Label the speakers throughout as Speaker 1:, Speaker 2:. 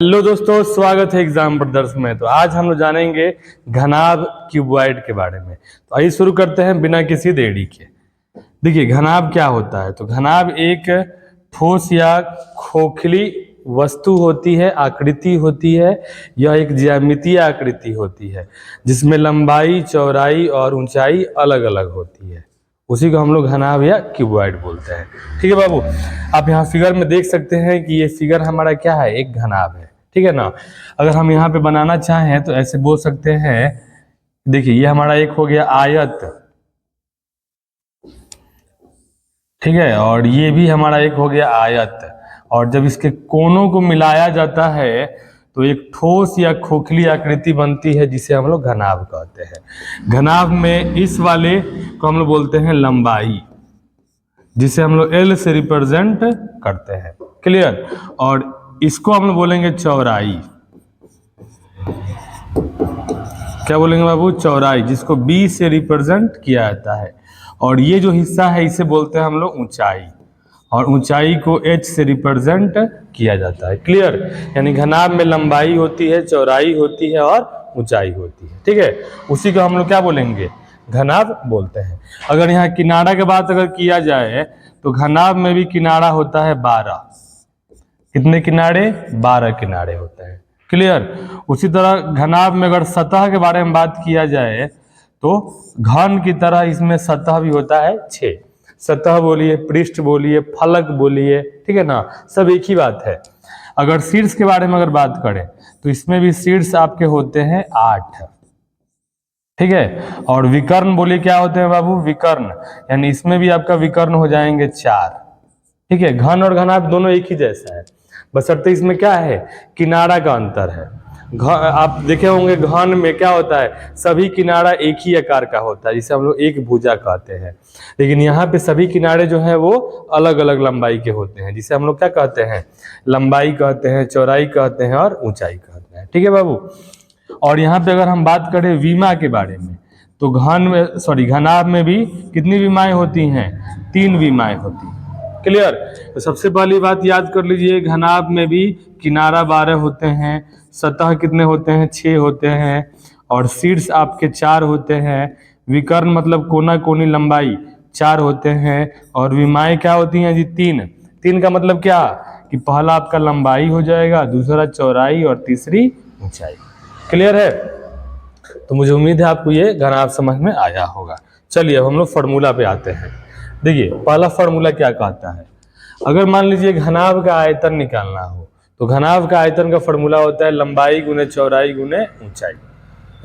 Speaker 1: Hello दोस्तों, स्वागत है एग्जाम ब्रदर्स में। तो आज हम लोग जानेंगे घनाभ क्यूबॉइड के बारे में। तो आइए शुरू करते हैं बिना किसी देरी के। देखिए घनाभ क्या होता है। तो घनाभ एक ठोस या खोखली वस्तु होती है, आकृति होती है। यह एक ज्यामितीय आकृति होती है जिसमें लंबाई, चौड़ाई और ऊंचाई अलग अलग होती है। उसी को हम लोग घनाभ या क्यूबॉइड बोलते हैं। ठीक है बाबू, आप यहाँ फिगर में देख सकते हैं कि ये फिगर हमारा क्या है, एक घनाभ है। ठीक है ना। अगर हम यहाँ पे बनाना चाहें तो ऐसे बोल सकते हैं। देखिए ये हमारा एक हो गया आयत, ठीक है, और ये भी हमारा एक हो गया आयत। और जब इसके कोनों को मिलाया जाता है तो एक ठोस या खोखली आकृति बनती है जिसे हम लोग घनाभ कहते हैं। घनाभ में इस वाले को हम लोग बोलते हैं लंबाई, जिसे हम लोग एल से रिप्रेजेंट करते हैं। क्लियर। और इसको हम लोग बोलेंगे चौड़ाई। क्या बोलेंगे बाबू? चौड़ाई, जिसको बी से रिप्रेजेंट किया जाता है। और ये जो हिस्सा है इसे बोलते हैं हम लोग ऊंचाई, और ऊंचाई को एच से रिप्रेजेंट किया जाता है। क्लियर। यानी घनाभ में लंबाई होती है, चौड़ाई होती है और ऊंचाई होती है। ठीक है, उसी को हम लोग क्या बोलेंगे? घनाभ बोलते हैं। अगर यहाँ किनारा की बात अगर किया जाए तो घनाभ में भी किनारा होता है 12। कितने किनारे? 12 किनारे होते हैं। क्लियर। उसी तरह घनाभ में अगर सतह के बारे में बात किया जाए तो घन की तरह इसमें सतह भी होता है 6। सतह बोलिए, पृष्ठ बोलिए, फलक बोलिए, ठीक है ना, सब एक ही बात है। अगर शीर्ष के बारे में अगर बात करें तो इसमें भी शीर्ष आपके होते हैं 8। ठीक है। और विकर्ण बोलिए क्या होते हैं बाबू? विकर्ण, यानी इसमें भी आपका विकर्ण हो जाएंगे 4। ठीक है। घन और घनाभ दोनों एक ही जैसा है, बशर्ते इसमें क्या है, किनारा का अंतर है। आप देखे होंगे घन में क्या होता है, सभी किनारा एक ही आकार का होता है, जिसे हम लोग एक भुजा कहते हैं। लेकिन यहाँ पे सभी किनारे जो है वो अलग अलग लंबाई के होते हैं, जिसे हम लोग क्या कहते हैं, लंबाई कहते हैं, चौड़ाई कहते हैं और ऊंचाई कहते हैं। ठीक है बाबू। और यहाँ पे अगर हम बात करें विमा के बारे में तो घनाभ में भी कितनी विमाएं होती हैं? 3 विमाएं होती हैं। क्लियर। तो सबसे पहली बात याद कर लीजिए, घनाभ में भी किनारा 12 होते हैं, सतह कितने होते हैं? 6 होते हैं, और शीर्ष आपके 4 होते हैं। विकर्ण मतलब कोना कोनी लंबाई 4 होते हैं, और विमाएं क्या होती हैं जी? 3। 3 का मतलब क्या कि पहला आपका लंबाई हो जाएगा, दूसरा चौड़ाई और तीसरी ऊंचाई। क्लियर है। तो मुझे उम्मीद है आपको ये घनाभ समझ में आया होगा। चलिए अब हम लोग फॉर्मूला पे आते हैं। देखिए पहला फॉर्मूला क्या कहता है, अगर मान लीजिए घनाभ का आयतन निकालना हो तो घनाभ का आयतन का फॉर्मूला होता है लंबाई गुने चौड़ाई गुने ऊंचाई,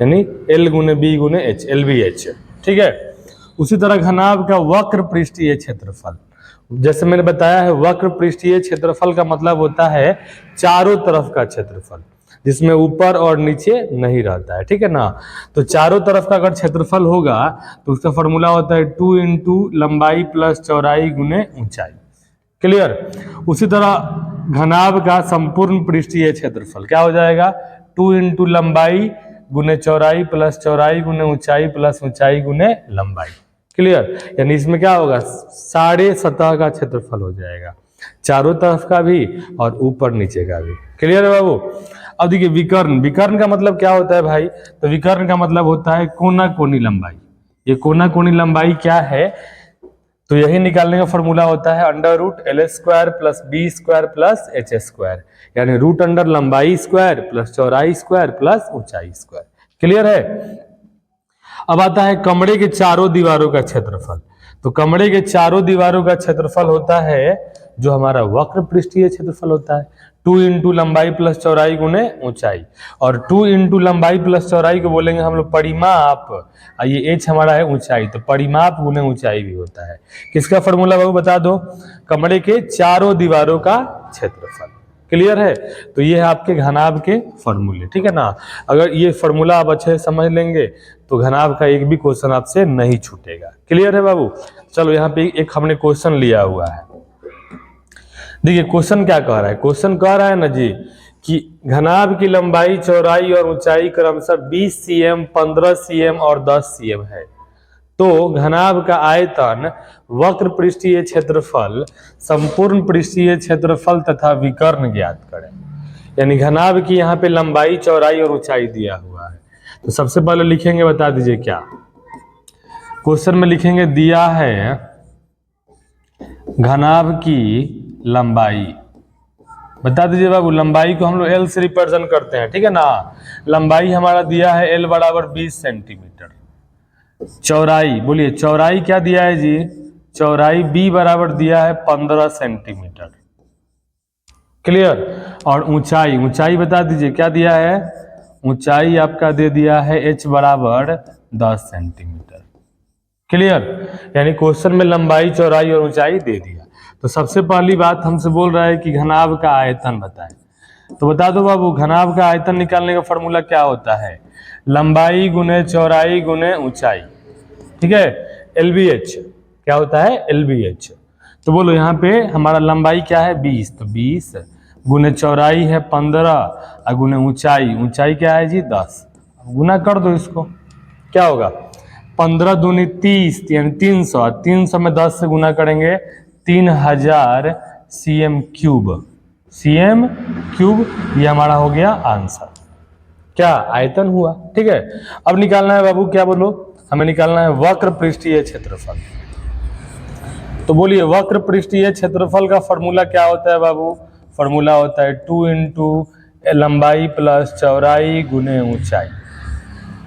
Speaker 1: यानी एल गुने बी गुने एच, एल बी एच। ठीक है। उसी तरह घनाभ का वक्र पृष्ठीय क्षेत्रफल, जैसे मैंने बताया है, वक्र पृष्ठीय क्षेत्रफल का मतलब होता है चारों तरफ का क्षेत्रफल, जिसमें ऊपर और नीचे नहीं रहता है। ठीक है ना। तो चारों तरफ का अगर क्षेत्रफल होगा तो उसका फॉर्मूला होता है 2 इंटू लंबाई प्लस चौड़ाई गुने ऊंचाई। क्लियर। उसी तरह घनाभ का संपूर्ण पृष्ठीय क्षेत्रफल क्या हो जाएगा? 2 इंटू लंबाई गुने चौड़ाई प्लस चौड़ाई गुने ऊंचाई प्लस ऊंचाई गुने लंबाई। क्लियर। यानी इसमें क्या होगा, सारे सतह का क्षेत्रफल हो जाएगा, चारों तरफ का भी और ऊपर नीचे का भी। क्लियर है बाबू। अब देखिए विकर्ण, विकर्ण का मतलब क्या होता है भाई? तो विकर्ण का मतलब होता है कोना कोनी लंबाई। ये कोना कोनी लंबाई क्या है, तो यही निकालने का फॉर्मूला होता है under root L square plus B square plus H square, यानी रूट अंडर लंबाई स्क्वायर प्लस चौड़ाई स्क्वायर प्लस ऊंचाई स्क्वायर। क्लियर है। अब आता है कमरे के चारों दीवारों का क्षेत्रफल। तो कमरे के चारों दीवारों का क्षेत्रफल होता है जो हमारा वक्र पृष्ठीय क्षेत्रफल होता है, 2 इंटू लंबाई प्लस चौड़ाई गुने ऊंचाई। और 2 इंटू लंबाई प्लस चौड़ाई को बोलेंगे हम लोग परिमाप, और ये एच हमारा है ऊंचाई, तो परिमाप गुने ऊंचाई भी होता है। किसका फॉर्मूला बाबू बता दो? कमरे के चारों दीवारों का क्षेत्रफल। क्लियर है। तो ये है आपके घनाभ के फॉर्मूले। ठीक है ना। अगर ये फॉर्मूला आप अच्छे से समझ लेंगे तो घनाभ का एक भी क्वेश्चन आपसे नहीं छूटेगा। क्लियर है बाबू। चलो यहाँ पे एक हमने क्वेश्चन लिया हुआ है। देखिए क्वेश्चन क्या कह रहा है, क्वेश्चन कह रहा है ना जी कि घनाभ की लंबाई, चौड़ाई और ऊंचाई क्रमशः 20 cm, 15 cm और 10 cm है। तो घनाभ का आयतन, वक्र पृष्ठीय क्षेत्रफल, संपूर्ण पृष्ठीय क्षेत्रफल तथा विकर्ण ज्ञात करें। यानी घनाभ की यहाँ पे लंबाई, चौड़ाई और ऊंचाई दिया हुआ है। तो सबसे पहले लिखेंगे, बता दीजिए क्या क्वेश्चन में लिखेंगे, दिया है घनाभ की लंबाई। बता दीजिए बाबू, लंबाई को हम लोग एल से रिप्रेजेंट करते हैं, ठीक है ना। लंबाई हमारा दिया है एल बराबर 20 सेंटीमीटर। चौड़ाई, बोलिए चौड़ाई क्या दिया है जी, चौड़ाई बी बराबर दिया है 15 सेंटीमीटर। क्लियर। और ऊंचाई, ऊंचाई बता दीजिए क्या दिया है, ऊंचाई आपका दे दिया है एच बराबर 10 सेंटीमीटर। क्लियर। यानी क्वेश्चन में लंबाई, चौड़ाई और ऊंचाई दे दिया। तो सबसे पहली बात हमसे बोल रहा है कि घनाभ का आयतन बताएं। तो बता दो बाबू, घनाभ का आयतन निकालने का फॉर्मूला क्या होता है, लंबाई गुने चौड़ाई गुने ऊंचाई, ठीक है, LBH। क्या होता है, LBH। तो बोलो यहाँ पे हमारा लंबाई क्या है 20, तो 20 गुने चौड़ाई है 15 और गुने ऊंचाई, ऊंचाई क्या है जी 10। गुना कर दो इसको, क्या होगा 15 दूनी 30 यानी 300, 300 में 10 से गुना करेंगे 3000 cm क्यूब, cm क्यूब। ये हमारा हो गया आंसर, क्या आयतन हुआ, ठीक है। अब निकालना है बाबू, क्या बोलो, हमें निकालना है वक्र पृष्ठीय क्षेत्रफल। तो बोलिए वक्र पृष्ठीय क्षेत्रफल का फॉर्मूला क्या होता है बाबू, फॉर्मूला होता है 2 इंटू लंबाई प्लस चौड़ाई गुने ऊंचाई,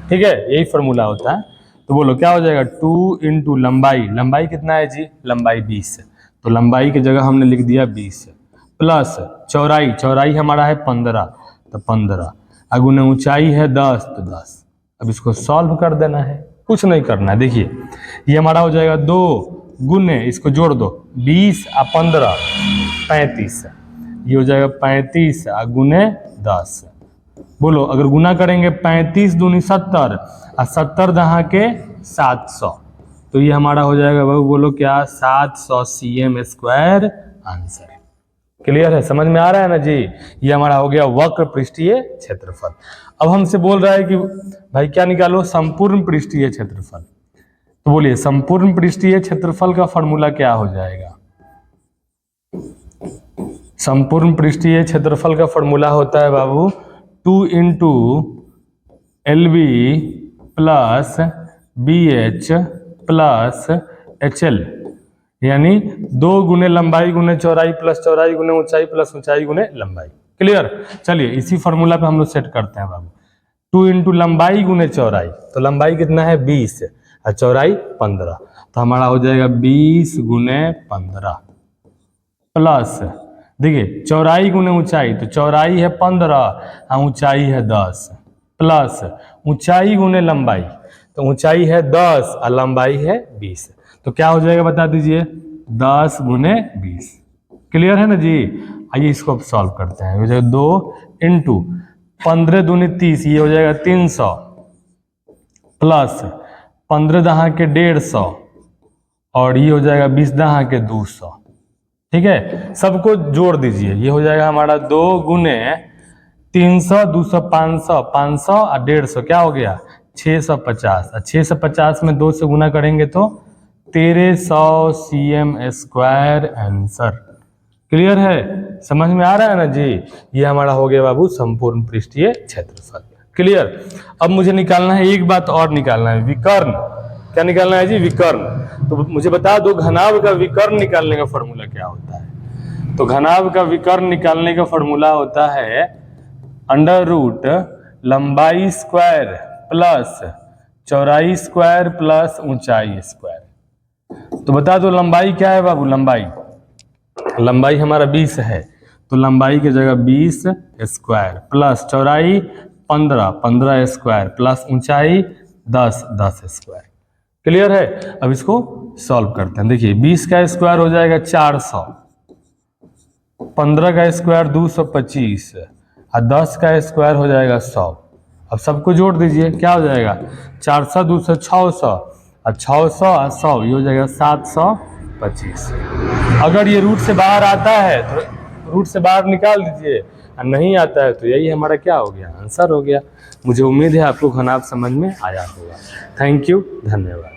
Speaker 1: ठीक है, यही फॉर्मूला होता है। तो बोलो क्या हो जाएगा, 2 इंटू लंबाई, लंबाई कितना है जी, लंबाई 20, तो लंबाई की जगह हमने लिख दिया 20 प्लस चौड़ाई, चौड़ाई हमारा है 15, तो 15 अगुने ऊंचाई है 10, तो 10। अब इसको सॉल्व कर देना है, कुछ नहीं करना है। देखिए ये हमारा हो जाएगा 2 गुने, इसको जोड़ दो 20 और 15 35, ये हो जाएगा 35 गुने 10। बोलो अगर गुना करेंगे 35 दूनी 70 और 70 दहा के 700, तो ये हमारा हो जाएगा बाबू, बोलो क्या 700 cm स्क्वायर आंसर। क्लियर है, समझ में आ रहा है ना जी। ये हमारा हो गया वक्र पृष्ठीय क्षेत्रफल। अब हमसे बोल रहा है कि भाई क्या निकालो, संपूर्ण पृष्ठीय क्षेत्रफल। तो बोलिए संपूर्ण पृष्ठीय क्षेत्रफल का फॉर्मूला क्या हो जाएगा, संपूर्ण पृष्ठीय क्षेत्रफल का फॉर्मूला होता है बाबू 2 into LB plus BH plus HL, यानी 2 गुने लंबाई गुने चौड़ाई प्लस चौड़ाई गुने ऊंचाई प्लस ऊंचाई गुने लंबाई। क्लियर। चलिए इसी फॉर्मूला पे हम लोग सेट करते हैं बाबू, 2 इंटू लंबाई गुने चौड़ाई, तो लंबाई कितना है 20 और चौड़ाई 15, तो हमारा हो जाएगा 20 गुने 15 प्लस, देखिए चौड़ाई गुने ऊंचाई, तो चौड़ाई है 15 और ऊंचाई है 10 प्लस ऊंचाई गुने लंबाई, तो ऊंचाई है 10 और लंबाई है 20, तो क्या हो जाएगा बता दीजिए 10 गुने 20। क्लियर है ना जी। आइए इसको अब सॉल्व करते हैं। हो जाएगा 2 इंटू 15 दूनी 30, ये हो जाएगा 300 प्लस 15 दहा के 150 और ये हो जाएगा 20 दहा के 200, ठीक है। सबको जोड़ दीजिए, ये हो जाएगा हमारा 2 गुने 300 200 500 500 और 150, क्या हो गया 650, और 650 में 2 से गुना करेंगे तो 1300 cm स्क्वायर आंसर। क्लियर है, समझ में आ रहा है ना जी। ये हमारा हो गया बाबू संपूर्ण पृष्ठीय क्षेत्रफल। क्लियर। अब मुझे निकालना है एक बात और, निकालना है विकर्ण। क्या निकालना है जी, विकर्ण। तो मुझे बता दो घनाभ का विकर्ण निकालने का फॉर्मूला क्या होता है। तो घनाभ का विकर्ण निकालने का फॉर्मूला होता है अंडर रूट लंबाई स्क्वायर प्लस चौड़ाई स्क्वायर प्लस ऊंचाई स्क्वायर। तो बता दो लंबाई क्या है बाबू, लंबाई हमारा 20 है, तो लंबाई की जगह 20 स्क्वायर प्लस चौड़ाई 15 स्क्वायर प्लस ऊंचाई 10 स्क्वायर। क्लियर है। अब इसको सॉल्व करते हैं। देखिए 20 का स्क्वायर हो जाएगा 400, 15 का स्क्वायर 225 और 10 का स्क्वायर हो जाएगा 100। अब सबको जोड़ दीजिए, क्या हो जाएगा 400 200 600 और 600 और 100, ये हो जाएगा 725। अगर ये रूट से बाहर आता है तो रूट से बाहर निकाल दीजिए, और नहीं आता है तो यही हमारा क्या हो गया, आंसर हो गया। मुझे उम्मीद है आपको घनाभ समझ में आया होगा। थैंक यू, धन्यवाद।